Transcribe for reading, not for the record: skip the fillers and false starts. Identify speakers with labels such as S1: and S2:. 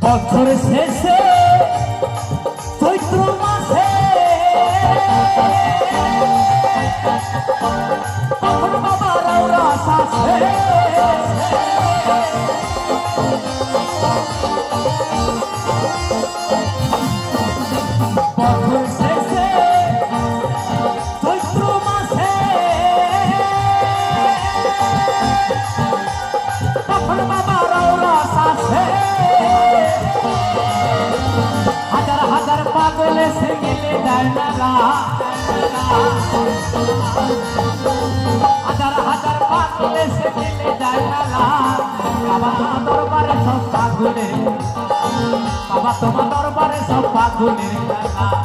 S1: বছর শেষে চৈত্র মাসে তখন বাবার রাস আসে বছর শেষে চৈত্র মাসে তখন বাবার রাস আসে হাজার হাজার পাগল এসে গেলে যায় মেলা হাজার হাজার পাগল এসে গেলে যায় মেলা বাবা তোমার দরবারে সব পাগলের বাবা তোমার দরবারে সব পাগলের মেলা